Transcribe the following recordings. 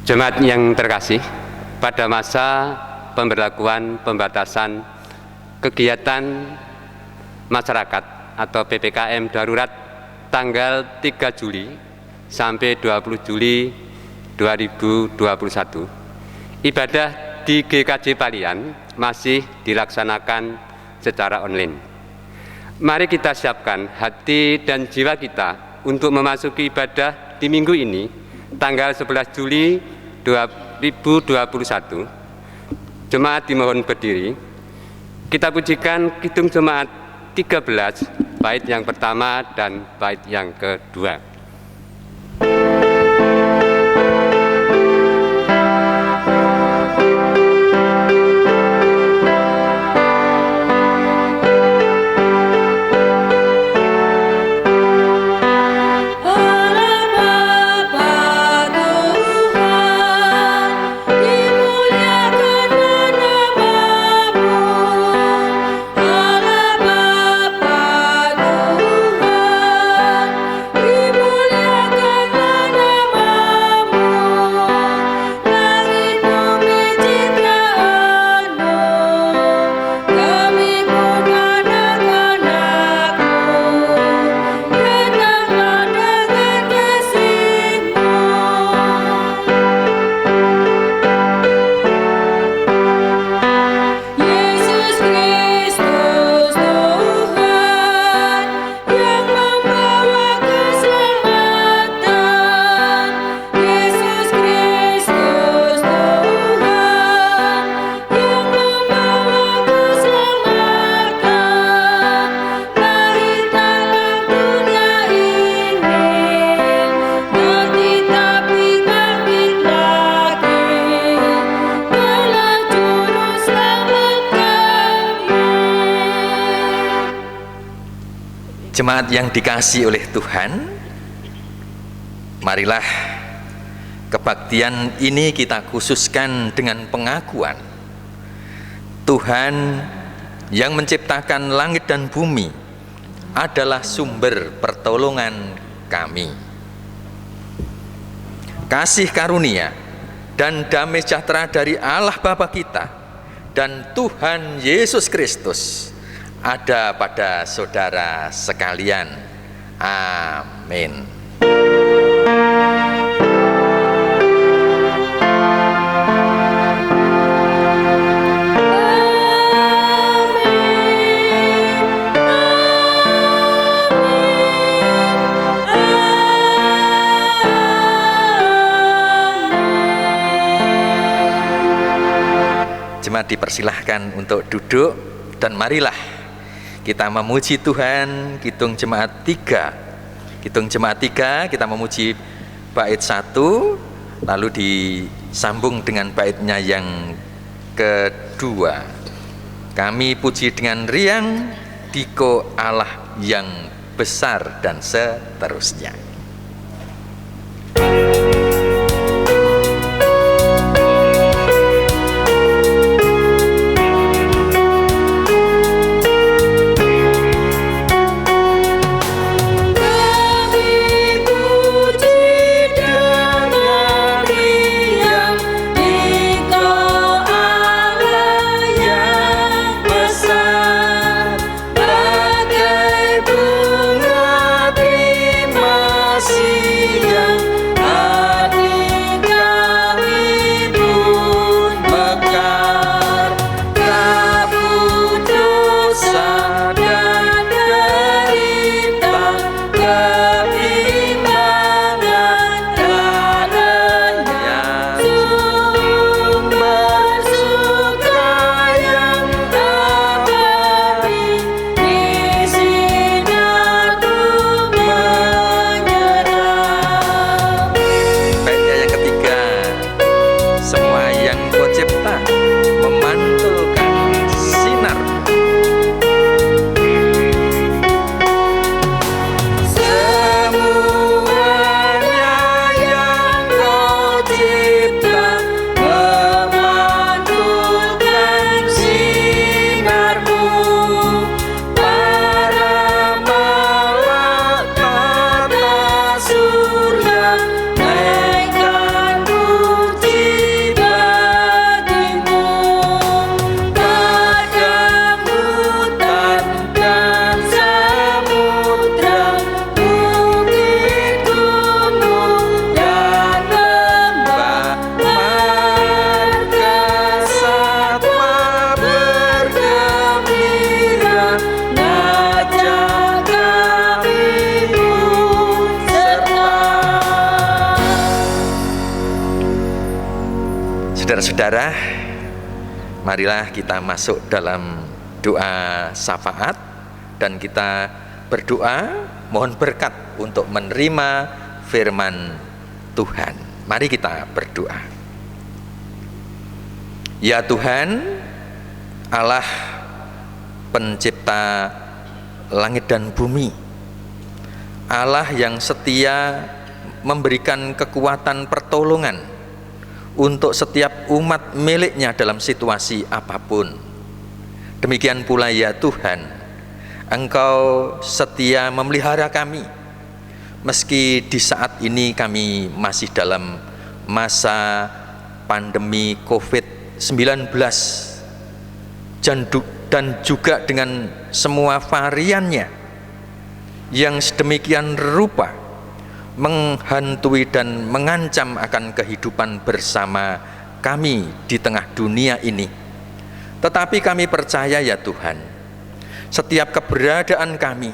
Jemaat yang terkasih, pada masa pemberlakuan pembatasan kegiatan masyarakat atau PPKM darurat tanggal 3 Juli sampai 20 Juli 2021, ibadah di GKJ Palian masih dilaksanakan secara online. Mari kita siapkan hati dan jiwa kita untuk memasuki ibadah di minggu ini, tanggal 11 Juli 2021. Jemaat dimohon berdiri. Kita pujikan Kidung Jemaat 13, bait yang pertama dan bait yang kedua. Jemaat yang dikasihi oleh Tuhan, marilah kebaktian ini kita khususkan dengan pengakuan Tuhan yang menciptakan langit dan bumi adalah sumber pertolongan kami. Kasih karunia dan damai sejahtera dari Allah Bapa kita dan Tuhan Yesus Kristus ada pada saudara sekalian. Amin. Jemaat dipersilahkan untuk duduk dan marilah kita memuji Tuhan. Kidung Jemaat 3. Kidung Jemaat 3 kita memuji bait 1, lalu disambung dengan baitnya yang kedua. Kami puji dengan riang, Diko Allah yang besar, dan seterusnya. Bagai bunga terima Saudara-saudara, marilah kita masuk dalam doa syafaat dan kita berdoa mohon berkat untuk menerima firman Tuhan. Mari kita berdoa. Ya Tuhan, Allah pencipta langit dan bumi, Allah yang setia memberikan kekuatan pertolongan untuk setiap umat miliknya dalam situasi apapun. Demikian pula ya Tuhan, Engkau setia memelihara kami, meski di saat ini kami masih dalam masa pandemi COVID-19 dan juga dengan semua variannya yang sedemikian rupa menghantui dan mengancam akan kehidupan bersama kami di tengah dunia ini. Tetapi kami percaya ya Tuhan, setiap keberadaan kami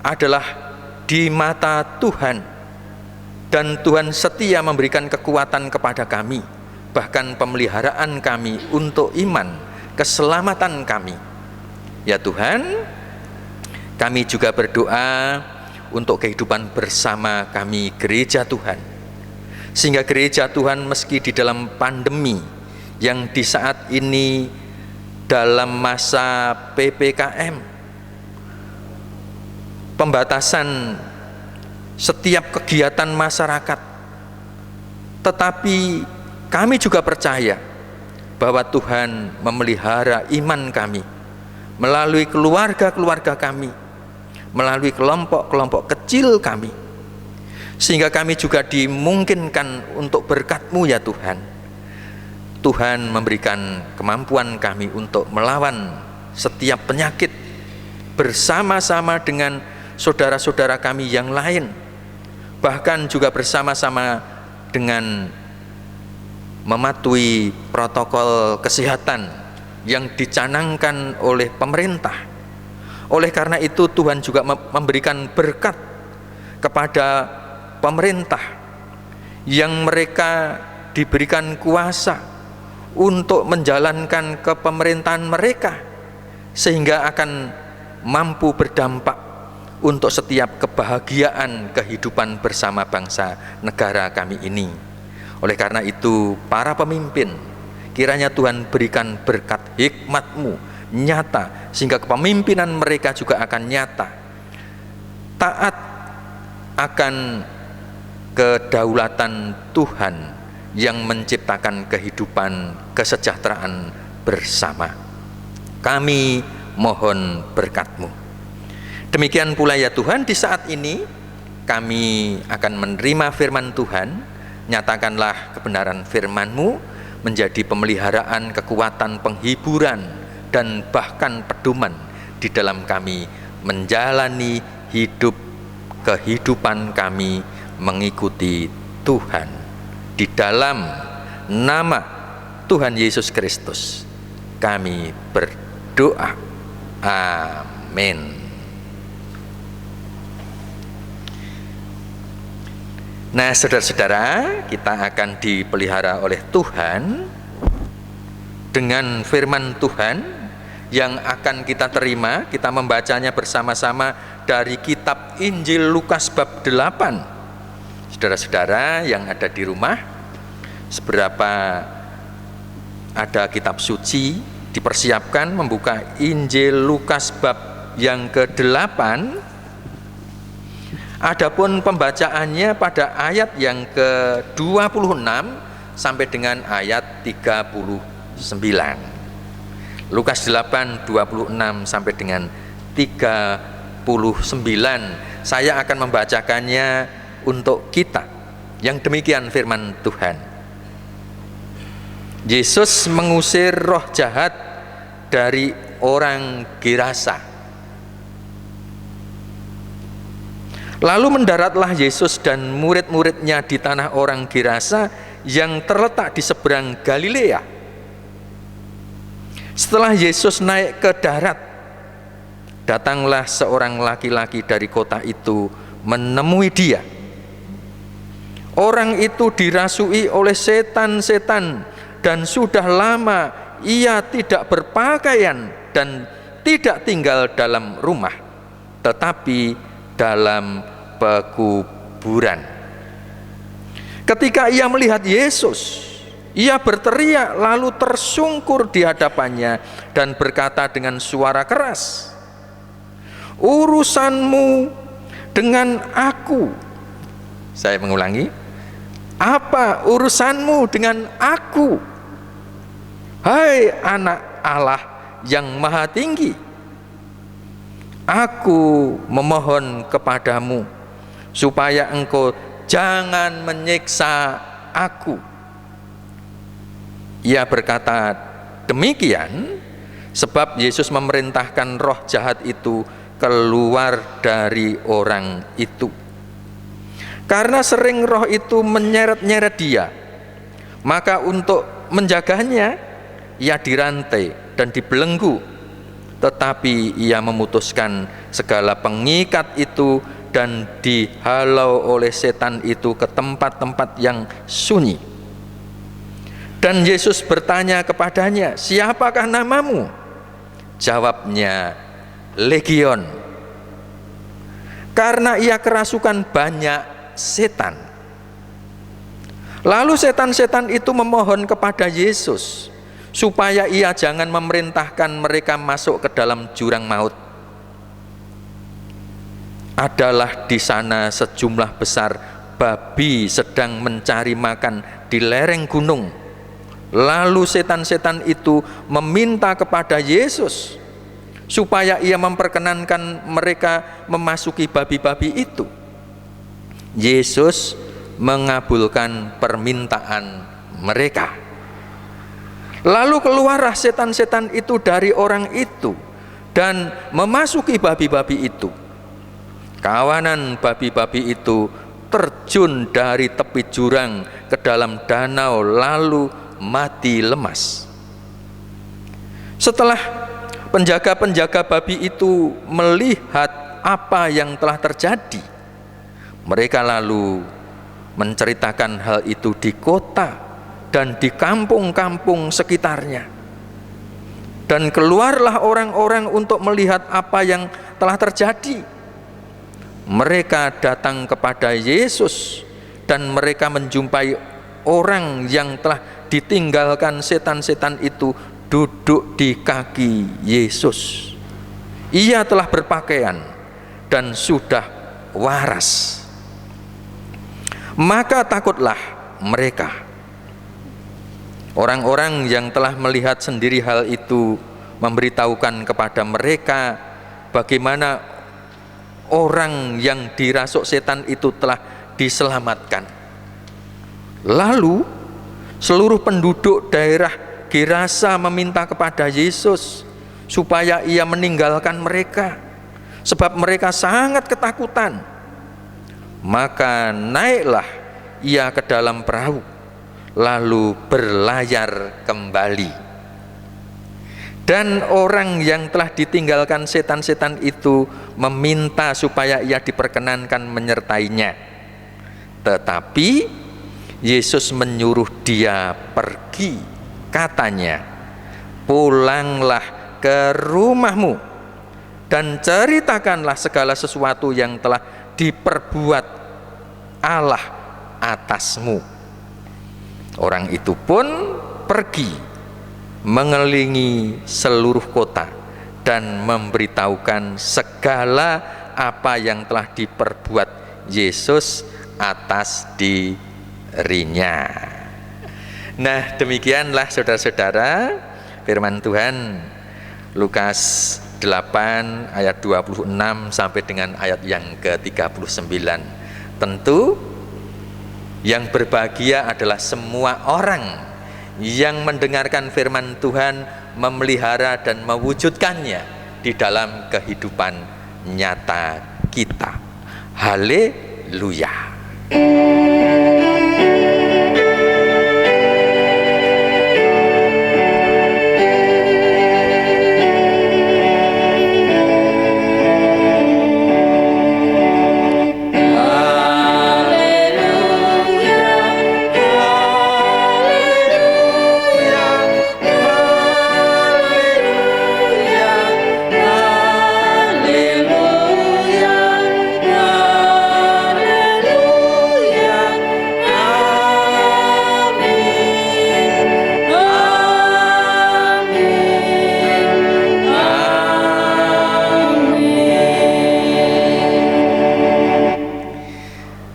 adalah di mata Tuhan, dan Tuhan setia memberikan kekuatan kepada kami, bahkan pemeliharaan kami untuk iman, keselamatan kami. Ya Tuhan, kami juga berdoa untuk kehidupan bersama kami gereja Tuhan, sehingga gereja Tuhan meski di dalam pandemi yang di saat ini dalam masa PPKM, pembatasan setiap kegiatan masyarakat, tetapi kami juga percaya bahwa Tuhan memelihara iman kami melalui keluarga-keluarga kami, melalui kelompok-kelompok kecil kami, sehingga kami juga dimungkinkan untuk berkat-Mu ya Tuhan. Tuhan memberikan kemampuan kami untuk melawan setiap penyakit bersama-sama dengan saudara-saudara kami yang lain, bahkan juga bersama-sama dengan mematuhi protokol kesehatan yang dicanangkan oleh pemerintah. Oleh karena itu Tuhan juga memberikan berkat kepada pemerintah yang mereka diberikan kuasa untuk menjalankan kepemerintahan mereka, sehingga akan mampu berdampak untuk setiap kebahagiaan kehidupan bersama bangsa negara kami ini. Oleh karena itu para pemimpin, kiranya Tuhan berikan berkat hikmat-Mu nyata, sehingga kepemimpinan mereka juga akan nyata, taat akan kedaulatan Tuhan yang menciptakan kehidupan kesejahteraan bersama. Kami mohon berkat-Mu. Demikian pula ya Tuhan, di saat ini kami akan menerima firman Tuhan. Nyatakanlah kebenaran firman-Mu menjadi pemeliharaan, kekuatan, penghiburan, dan bahkan pedoman di dalam kami menjalani kehidupan kami mengikuti Tuhan. Di dalam nama Tuhan Yesus Kristus kami berdoa. Amin. Nah, saudara-saudara, kita akan dipelihara oleh Tuhan dengan firman Tuhan yang akan kita terima. Kita membacanya bersama-sama dari kitab Injil Lukas bab 8. Saudara-saudara yang ada di rumah, seberapa ada kitab suci, dipersiapkan membuka Injil Lukas bab yang ke-8. Adapun pembacaannya pada ayat yang ke-26 sampai dengan ayat 39. Lukas 8, 26 sampai dengan 39. Saya akan membacakannya untuk kita. Yang demikian firman Tuhan. Yesus mengusir roh jahat dari orang Gerasa. Lalu mendaratlah Yesus dan murid-muridnya di tanah orang Gerasa yang terletak di seberang Galilea. Setelah Yesus naik ke darat, datanglah seorang laki-laki dari kota itu menemui Dia. Orang itu dirasui oleh setan-setan dan sudah lama ia tidak berpakaian dan tidak tinggal dalam rumah, tetapi dalam pekuburan. Ketika ia melihat Yesus, ia berteriak lalu tersungkur di hadapannya dan berkata dengan suara keras, "Urusanmu dengan aku." Saya mengulangi, "Apa urusanmu dengan aku, hai anak Allah yang maha tinggi? Aku memohon kepadamu supaya engkau jangan menyiksa aku." Ia berkata demikian sebab Yesus memerintahkan roh jahat itu keluar dari orang itu. Karena sering roh itu menyeret-nyeret dia, maka untuk menjaganya ia dirantai dan dibelenggu. Tetapi ia memutuskan segala pengikat itu dan dihalau oleh setan itu ke tempat-tempat yang sunyi. Dan Yesus bertanya kepadanya, "Siapakah namamu?" Jawabnya, "Legion." Karena ia kerasukan banyak setan. Lalu setan-setan itu memohon kepada Yesus supaya ia jangan memerintahkan mereka masuk ke dalam jurang maut. Adalah di sana sejumlah besar babi sedang mencari makan di lereng gunung. Lalu setan-setan itu meminta kepada Yesus supaya ia memperkenankan mereka memasuki babi-babi itu. Yesus mengabulkan permintaan mereka. Lalu keluarlah setan-setan itu dari orang itu dan memasuki babi-babi itu. Kawanan babi-babi itu terjun dari tepi jurang ke dalam danau lalu mati lemas. Setelah penjaga-penjaga babi itu melihat apa yang telah terjadi, mereka lalu menceritakan hal itu di kota dan di kampung-kampung sekitarnya. Dan keluarlah orang-orang untuk melihat apa yang telah terjadi. Mereka datang kepada Yesus dan mereka menjumpai orang yang telah ditinggalkan setan-setan itu duduk di kaki Yesus. Ia telah berpakaian dan sudah waras. Maka takutlah mereka. Orang-orang yang telah melihat sendiri hal itu memberitahukan kepada mereka bagaimana orang yang dirasuk setan itu telah diselamatkan. Lalu seluruh penduduk daerah Gerasa meminta kepada Yesus supaya ia meninggalkan mereka, sebab mereka sangat ketakutan. Maka naiklah ia ke dalam perahu, lalu berlayar kembali. Dan orang yang telah ditinggalkan setan-setan itu meminta supaya ia diperkenankan menyertainya. Tetapi Yesus menyuruh dia pergi. Katanya, "Pulanglah ke rumahmu dan ceritakanlah segala sesuatu yang telah diperbuat Allah atasmu." Orang itu pun pergi mengelilingi seluruh kota dan memberitahukan segala apa yang telah diperbuat Yesus atas dirinya. Nah, demikianlah saudara-saudara firman Tuhan Lukas 8 ayat 26 sampai dengan ayat yang ke-39. Tentu yang berbahagia adalah semua orang yang mendengarkan firman Tuhan, memelihara dan mewujudkannya di dalam kehidupan nyata kita. Haleluya.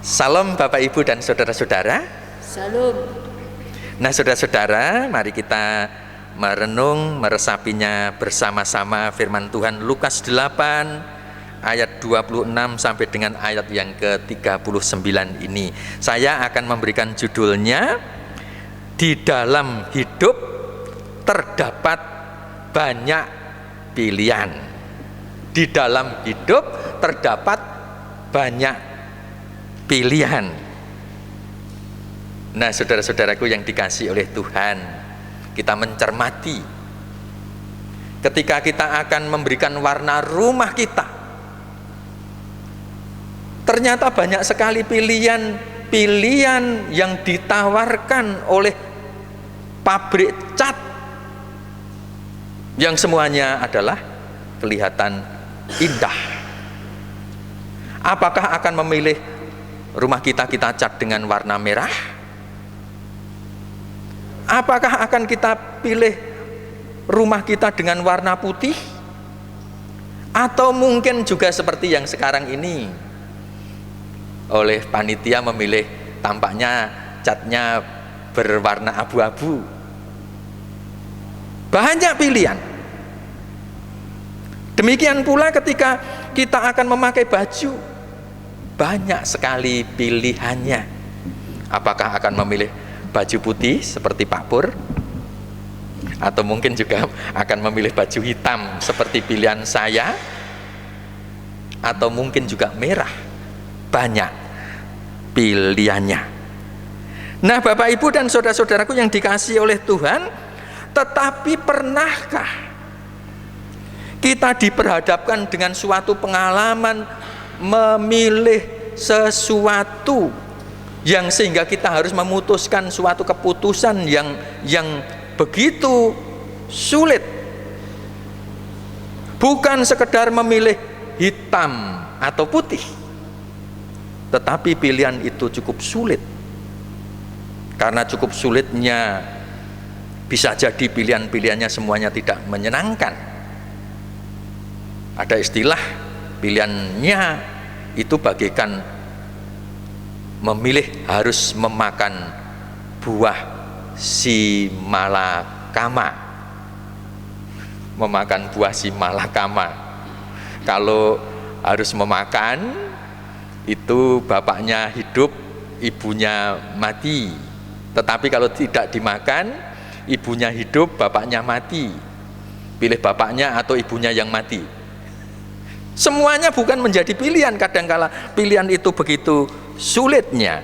Salam Bapak Ibu dan saudara-saudara. Salam. Nah saudara-saudara, mari kita merenung, meresapinya bersama-sama firman Tuhan Lukas 8 ayat 26 sampai dengan ayat yang ke-39 ini. Saya akan memberikan judulnya, di dalam hidup terdapat banyak pilihan. Di dalam hidup terdapat banyak pilihan. Nah saudara-saudaraku yang dikasihi oleh Tuhan, kita mencermati ketika kita akan memberikan warna rumah kita, ternyata banyak sekali pilihan yang ditawarkan oleh pabrik cat, yang semuanya adalah kelihatan indah. Apakah akan memilih rumah kita cat dengan warna merah? Apakah akan kita pilih rumah kita dengan warna putih? Atau mungkin juga seperti yang sekarang ini, oleh panitia memilih tampaknya catnya berwarna abu-abu. Banyak pilihan. Demikian pula ketika kita akan memakai baju, banyak sekali pilihannya. Apakah akan memilih baju putih seperti Pak Pur, atau mungkin juga akan memilih baju hitam seperti pilihan saya, atau mungkin juga merah? Banyak pilihannya. Nah Bapak Ibu dan saudara-saudaraku yang dikasihi oleh Tuhan, tetapi pernahkah kita diperhadapkan dengan suatu pengalaman memilih sesuatu yang sehingga kita harus memutuskan suatu keputusan yang begitu sulit? Bukan sekedar memilih hitam atau putih, tetapi pilihan itu cukup sulit. Karena cukup sulitnya, bisa jadi pilihan-pilihannya semuanya tidak menyenangkan. Ada istilah, pilihannya itu bagaikan memilih harus memakan buah si malakama. Memakan buah si malakama. Kalau harus memakan, itu bapaknya hidup, ibunya mati. Tetapi kalau tidak dimakan, ibunya hidup, bapaknya mati. Pilih bapaknya atau ibunya yang mati. Semuanya bukan menjadi pilihan. Kadangkala pilihan itu begitu sulitnya.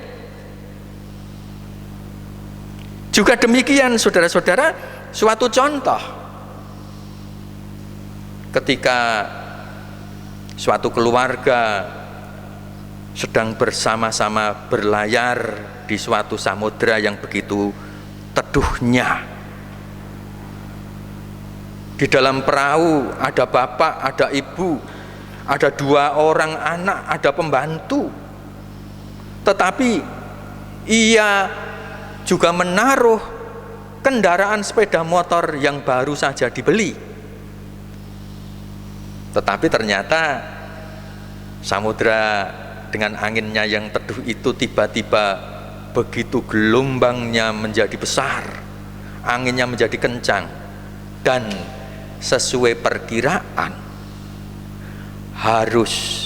Juga demikian saudara-saudara, suatu contoh ketika suatu keluarga sedang bersama-sama berlayar di suatu samudera yang begitu teduhnya. Di dalam perahu ada bapak, ada ibu, ada 2 orang anak, ada pembantu. Tetapi ia juga menaruh kendaraan sepeda motor yang baru saja dibeli. Tetapi ternyata samudera dengan anginnya yang teduh itu tiba-tiba begitu gelombangnya menjadi besar, anginnya menjadi kencang, dan sesuai perkiraan harus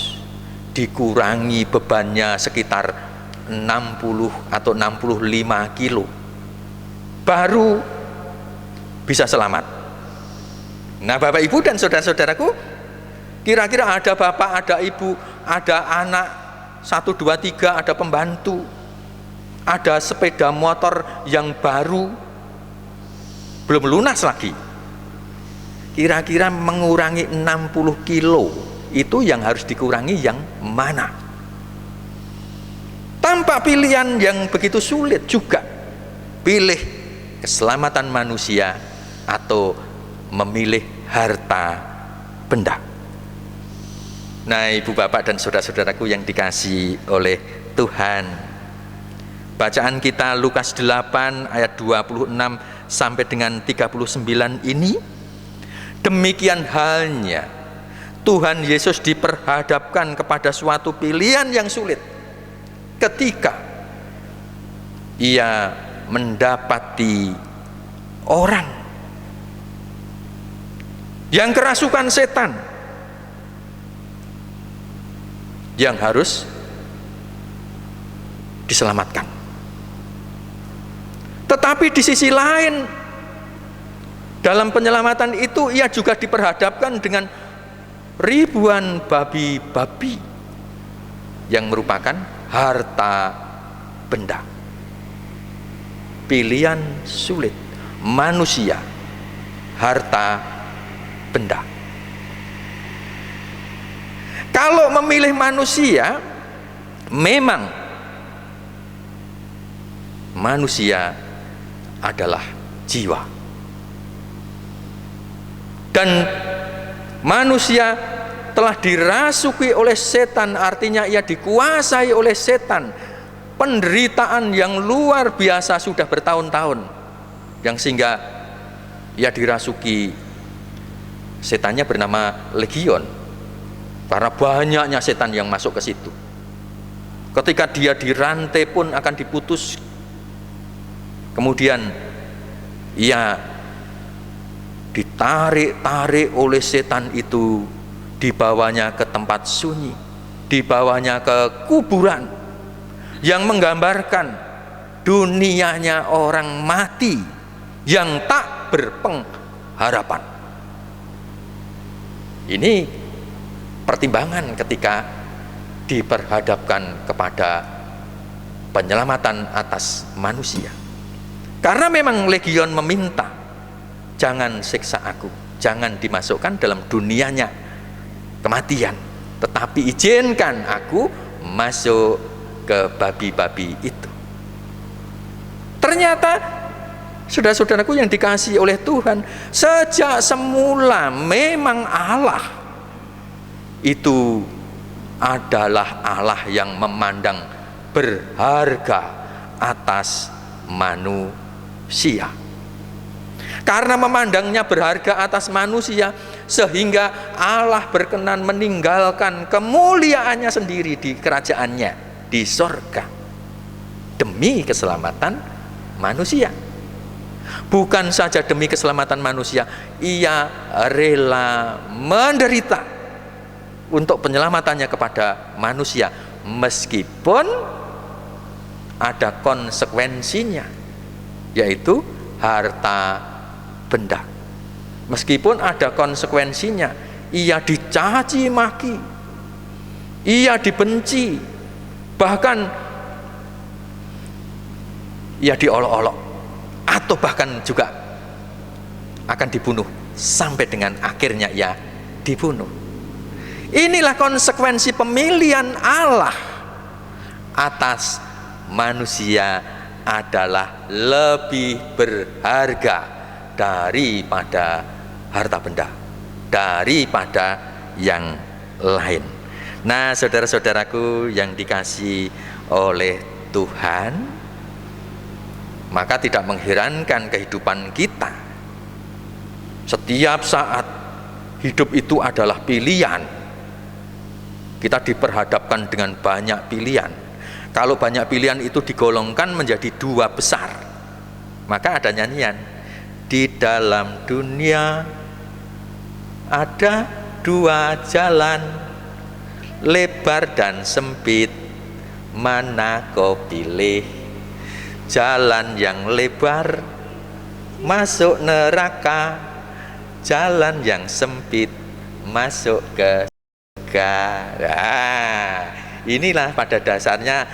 dikurangi bebannya sekitar 60 atau 65 kilo baru bisa selamat. Nah Bapak Ibu dan saudara-saudaraku, kira-kira ada bapak, ada ibu, ada anak 1, 2, 3, ada pembantu, ada sepeda motor yang baru belum lunas lagi, kira-kira mengurangi 60 kilo itu yang harus dikurangi yang mana? Tanpa pilihan yang begitu sulit juga, pilih keselamatan manusia atau memilih harta benda. Nah ibu bapak dan saudara-saudaraku yang dikasihi oleh Tuhan, bacaan kita Lukas 8 ayat 26 sampai dengan 39 ini, demikian halnya Tuhan Yesus diperhadapkan kepada suatu pilihan yang sulit. ketika ia mendapati orang yang kerasukan setan, yang harus diselamatkan. Tetapi di sisi lain, dalam penyelamatan itu ia juga diperhadapkan dengan ribuan babi-babi yang merupakan harta benda. Pilihan sulit manusia, harta benda. Kalau memilih manusia, memang manusia adalah jiwa, dan manusia telah dirasuki oleh setan, artinya ia dikuasai oleh setan. Penderitaan yang luar biasa sudah bertahun-tahun, yang sehingga ia dirasuki, setannya bernama legion, karena banyaknya setan yang masuk ke situ. Ketika dia dirantai pun akan diputus, kemudian ia ditarik-tarik oleh setan itu, dibawanya ke tempat sunyi, dibawanya ke kuburan, yang menggambarkan dunianya orang mati yang tak berpengharapan. Ini pertimbangan ketika diperhadapkan kepada penyelamatan atas manusia. Karena memang legion meminta, jangan siksa aku, jangan dimasukkan dalam dunianya kematian, tetapi izinkan aku masuk ke babi-babi itu. Ternyata saudara-saudaraku yang dikasihi oleh Tuhan, sejak semula memang Allah itu adalah Allah yang memandang berharga atas manusia. Karena memandangnya berharga atas manusia, sehingga Allah berkenan meninggalkan kemuliaannya sendiri di kerajaannya di sorga demi keselamatan manusia. Bukan saja demi keselamatan manusia, ia rela menderita untuk penyelamatannya kepada manusia, meskipun ada konsekuensinya, yaitu harta benda. Meskipun ada konsekuensinya, ia dicaci maki, ia dibenci, bahkan ia diolok-olok, atau bahkan juga akan dibunuh, sampai dengan akhirnya ia dibunuh. Inilah konsekuensi pemilihan Allah atas manusia, adalah lebih berharga daripada harta benda, daripada yang lain. Nah, saudara-saudaraku yang dikasihi oleh Tuhan, maka tidak mengherankan kehidupan kita. Setiap saat hidup itu adalah pilihan. Kita diperhadapkan dengan banyak pilihan. Kalau banyak pilihan itu digolongkan menjadi dua besar, maka ada nyanyian, di dalam dunia ada dua jalan, lebar dan sempit, mana kau pilih? Jalan yang lebar masuk neraka, jalan yang sempit masuk ke surga. Nah, inilah pada dasarnya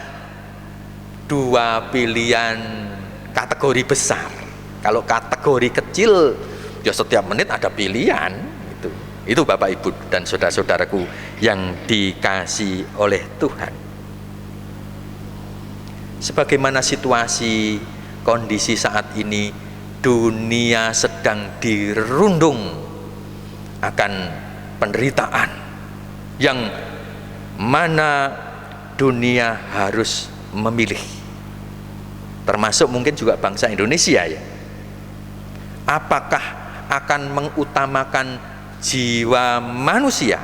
dua pilihan kategori besar. Kalau kategori kecil, ya setiap menit ada pilihan. Itu Bapak Ibu dan saudara-saudaraku yang dikasihi oleh Tuhan. Sebagaimana situasi kondisi saat ini, dunia sedang dirundung akan penderitaan, yang mana dunia harus memilih, termasuk mungkin juga bangsa Indonesia ya. Apakah akan mengutamakan jiwa manusia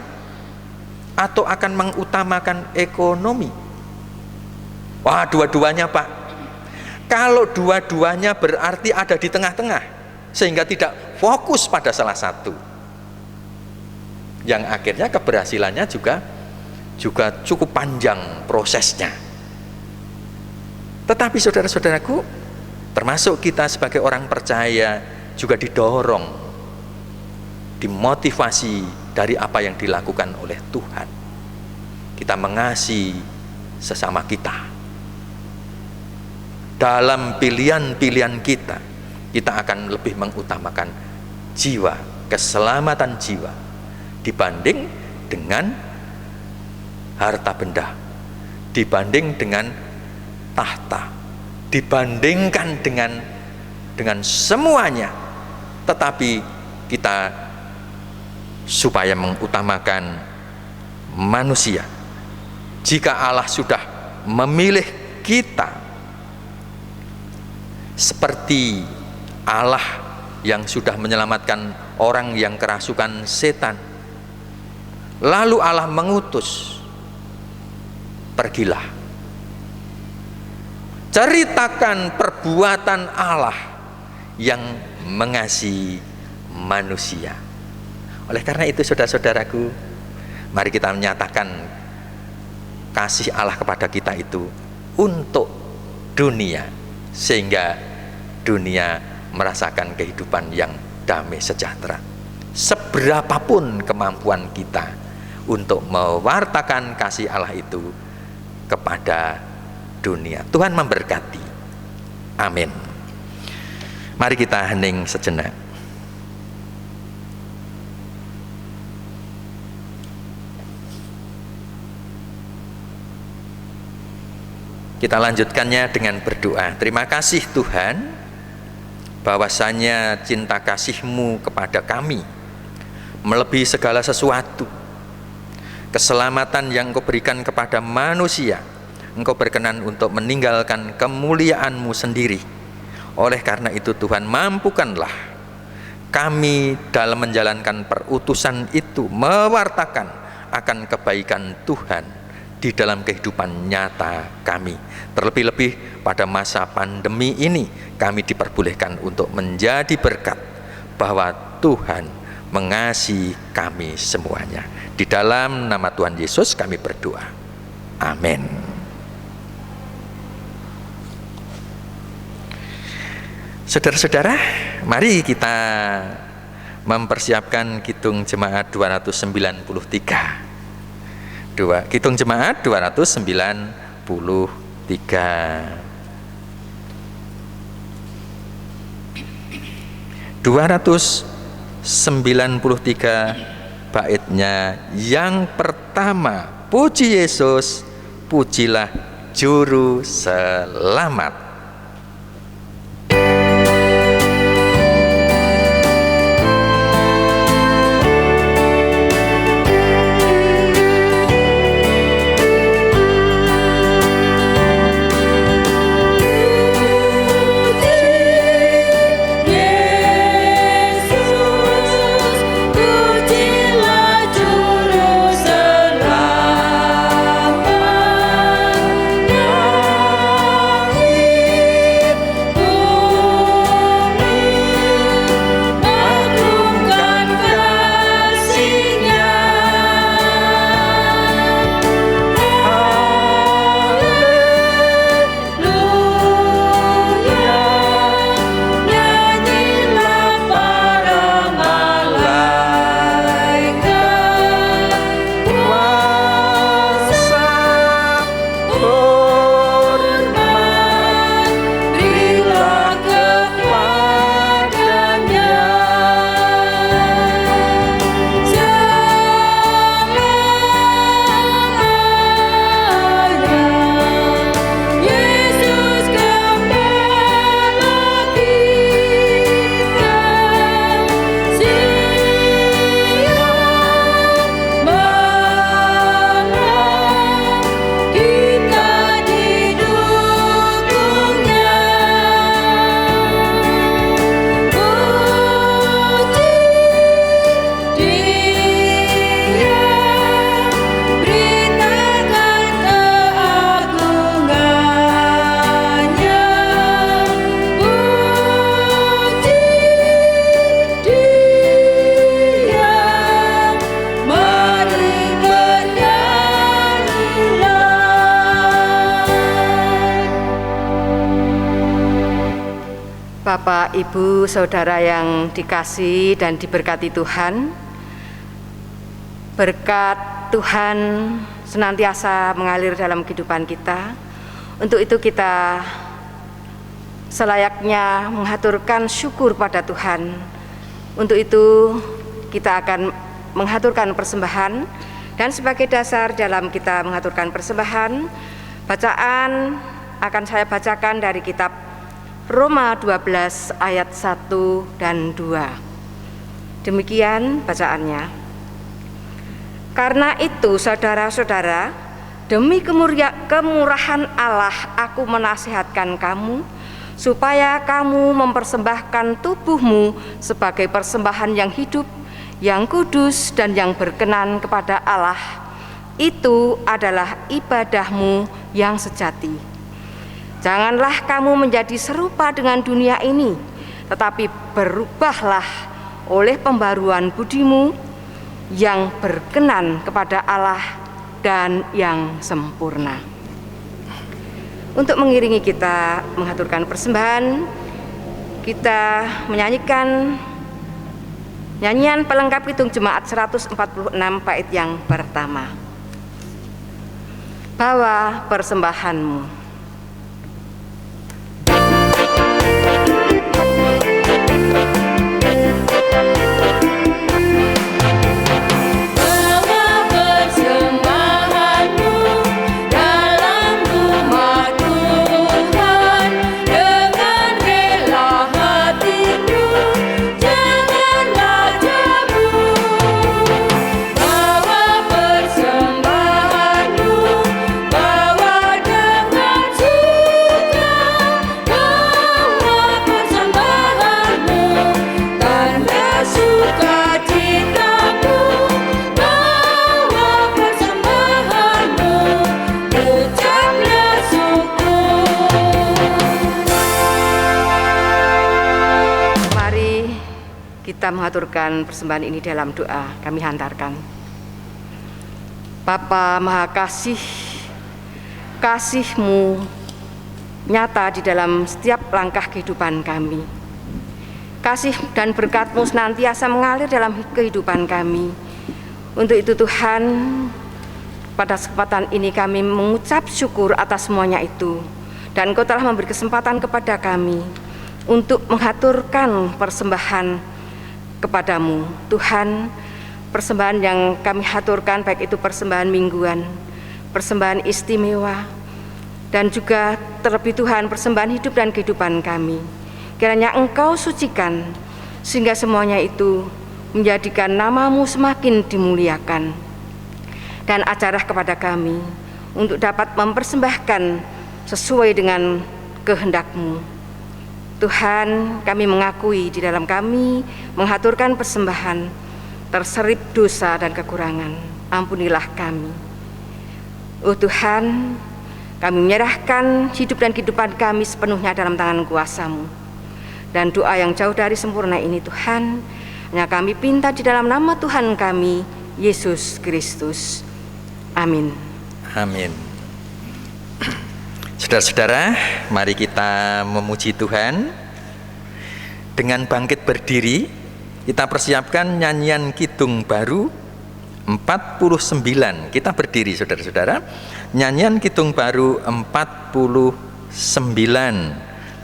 atau akan mengutamakan ekonomi? Wah, dua-duanya Pak. Kalau dua-duanya berarti ada di tengah-tengah, sehingga tidak fokus pada salah satu, yang akhirnya keberhasilannya juga cukup panjang prosesnya. Tetapi saudara-saudaraku, termasuk kita sebagai orang percaya juga didorong, dimotivasi dari apa yang dilakukan oleh Tuhan. Kita mengasihi sesama kita. Dalam pilihan-pilihan kita akan lebih mengutamakan jiwa, keselamatan jiwa dibanding dengan harta benda, dibanding dengan tahta, dibandingkan dengan semuanya. Tetapi kita supaya mengutamakan manusia. Jika Allah sudah memilih kita seperti Allah yang sudah menyelamatkan orang yang kerasukan setan, lalu Allah mengutus, pergilah, ceritakan perbuatan Allah yang mengasihi manusia. Oleh karena itu saudara-saudaraku, mari kita menyatakan kasih Allah kepada kita itu untuk dunia, sehingga dunia merasakan kehidupan yang damai sejahtera. Seberapapun kemampuan kita untuk mewartakan kasih Allah itu kepada dunia. Tuhan memberkati. Amin. Mari kita hening sejenak. Kita lanjutkannya dengan berdoa. Terima kasih Tuhan, bahwasanya cinta kasih-Mu kepada kami melebihi segala sesuatu. Keselamatan yang Engkau berikan kepada manusia, Engkau berkenan untuk meninggalkan kemuliaan-Mu sendiri. Oleh karena itu Tuhan, mampukanlah kami dalam menjalankan perutusan itu, mewartakan akan kebaikan Tuhan di dalam kehidupan nyata kami. Terlebih-lebih pada masa pandemi ini, kami diperbolehkan untuk menjadi berkat, bahwa Tuhan mengasihi kami semuanya. Di dalam nama Tuhan Yesus kami berdoa. Amin. Saudara-saudara, mari kita mempersiapkan Kidung Jemaat 293. Kidung Jemaat 293. 293 baitnya yang pertama, puji Yesus, pujilah Juru Selamat. Bapak, Ibu, Saudara yang dikasihi dan diberkati Tuhan, berkat Tuhan senantiasa mengalir dalam kehidupan kita. Untuk itu kita selayaknya mengaturkan syukur pada Tuhan. Untuk itu kita akan mengaturkan persembahan, dan sebagai dasar dalam kita mengaturkan persembahan, bacaan akan saya bacakan dari kitab Roma 12 ayat 1 dan 2. Demikian bacaannya. Karena itu saudara-saudara, demi kemurahan Allah aku menasihatkan kamu supaya kamu mempersembahkan tubuhmu sebagai persembahan yang hidup, yang kudus dan yang berkenan kepada Allah. Itu adalah ibadahmu yang sejati. Janganlah kamu menjadi serupa dengan dunia ini, tetapi berubahlah oleh pembaruan budimu yang berkenan kepada Allah dan yang sempurna. Untuk mengiringi kita mengaturkan persembahan, kita menyanyikan nyanyian pelengkap Kidung Jemaat 146 bait yang pertama. Bawa persembahanmu. Kita mengaturkan persembahan ini dalam doa. Kami hantarkan. Bapa Maha Kasih, kasih-Mu nyata di dalam setiap langkah kehidupan kami. Kasih dan berkat-Mu senantiasa mengalir dalam kehidupan kami. Untuk itu Tuhan, pada kesempatan ini kami mengucap syukur atas semuanya itu. Dan Engkau telah memberi kesempatan kepada kami untuk mengaturkan persembahan kepadamu. Tuhan, persembahan yang kami haturkan, baik itu persembahan mingguan, persembahan istimewa, dan juga terlebih Tuhan persembahan hidup dan kehidupan kami, kiranya Engkau sucikan sehingga semuanya itu menjadikan nama-Mu semakin dimuliakan, dan ajarah kepada kami untuk dapat mempersembahkan sesuai dengan kehendak-Mu. Tuhan, kami mengakui di dalam kami mengaturkan persembahan terselip dosa dan kekurangan. Ampunilah kami. Oh Tuhan, kami menyerahkan hidup dan kehidupan kami sepenuhnya dalam tangan kuasa-Mu. Dan doa yang jauh dari sempurna ini Tuhan, hanya kami pinta di dalam nama Tuhan kami, Yesus Kristus. Amin. Amin. Saudara-saudara, mari kita memuji Tuhan. Dengan bangkit berdiri, kita persiapkan nyanyian Kidung Baru 49. Kita berdiri saudara-saudara. Nyanyian Kidung Baru 49,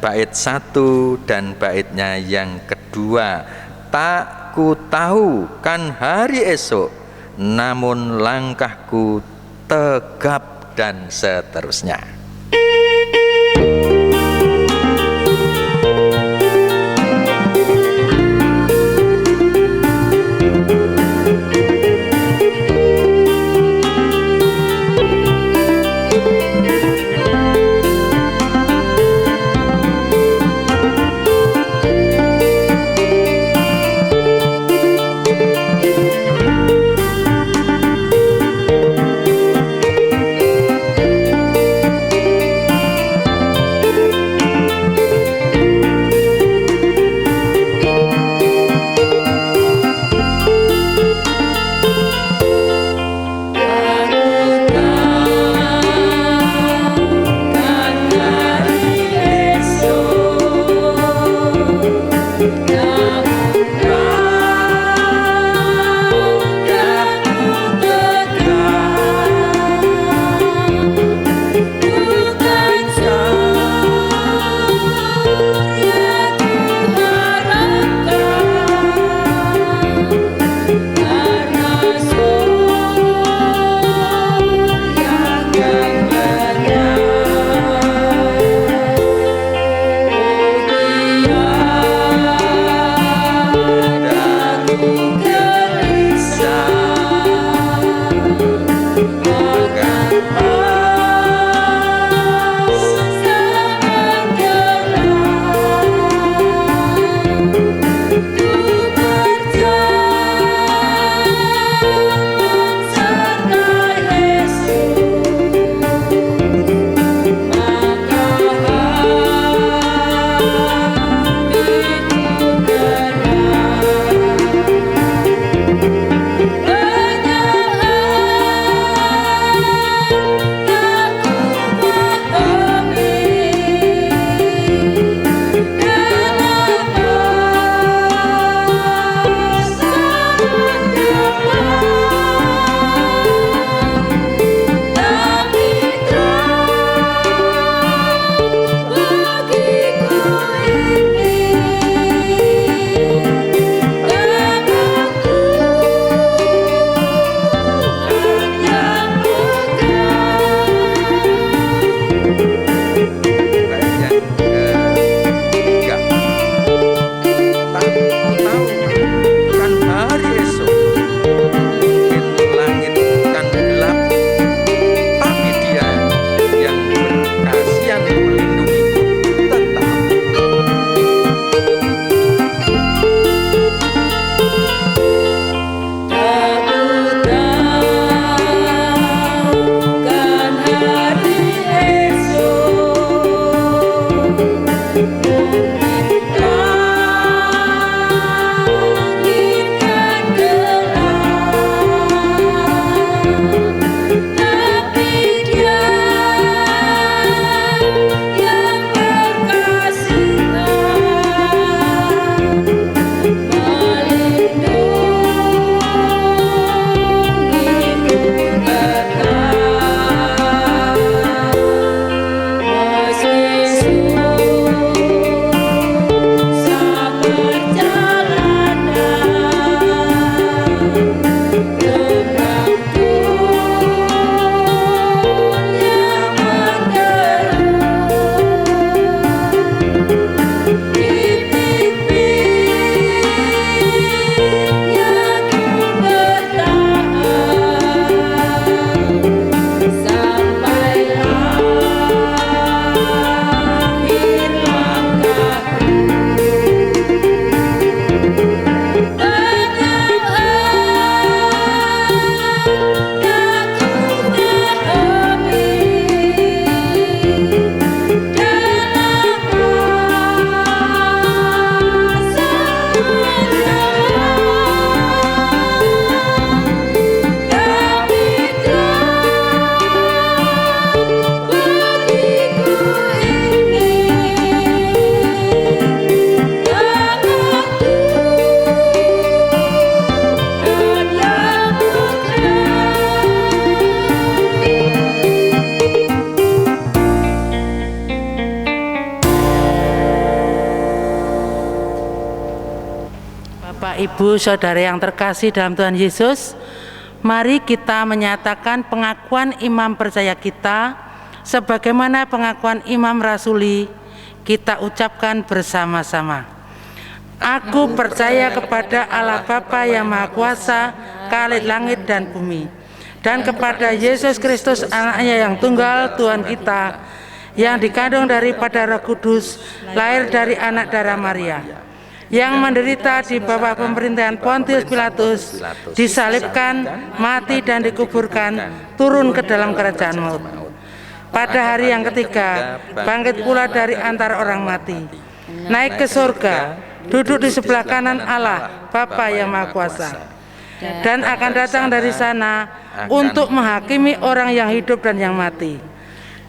bait 1 dan baitnya yang kedua. Tak ku tahu kan hari esok, namun langkahku tegap, dan seterusnya. Bapak, Ibu, Saudara yang terkasih dalam Tuhan Yesus, mari kita menyatakan pengakuan imam percaya kita sebagaimana pengakuan imam rasuli. Kita ucapkan bersama-sama. Aku percaya kepada Allah Bapa yang Maha Kuasa, Khalik langit dan bumi, dan kepada Yesus Kristus anaknya yang tunggal Tuhan kita, yang dikandung daripada Roh Kudus, lahir dari anak darah Maria, yang menderita di bawah pemerintahan Pontius Pilatus, disalibkan, mati dan dikuburkan, turun ke dalam kerajaan maut. Pada hari yang ketiga, bangkit pula dari antara orang mati, naik ke surga, duduk di sebelah kanan Allah Bapa yang Maha Kuasa, dan akan datang dari sana untuk menghakimi orang yang hidup dan yang mati.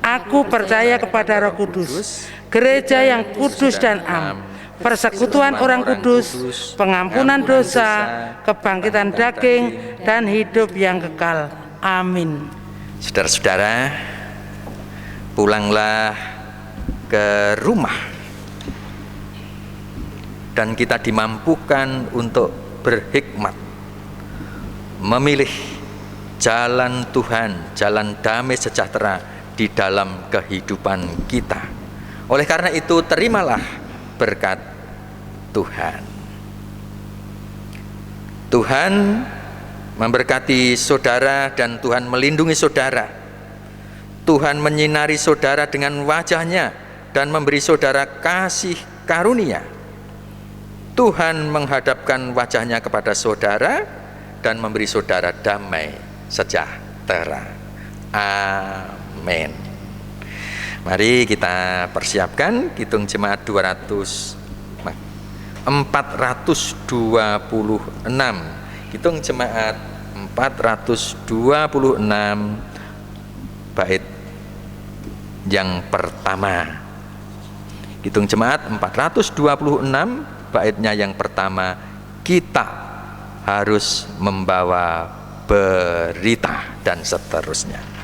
Aku percaya kepada Roh Kudus, gereja yang kudus dan am, persekutuan orang kudus, pengampunan dosa, kebangkitan daging, dan hidup yang kekal. Amin. Saudara-saudara, pulanglah ke rumah dan kita dimampukan untuk berhikmat, memilih jalan Tuhan, jalan damai sejahtera di dalam kehidupan kita. Oleh karena itu, terimalah berkat Tuhan. Tuhan memberkati saudara dan Tuhan melindungi saudara. Tuhan menyinari saudara dengan wajah-Nya dan memberi saudara kasih karunia. Tuhan menghadapkan wajah-Nya kepada saudara dan memberi saudara damai sejahtera. Amin. Mari kita persiapkan Kidung Jemaat 426. Kidung Jemaat 426 bait yang pertama. Kidung Jemaat 426 baitnya yang pertama, kita harus membawa berita, dan seterusnya.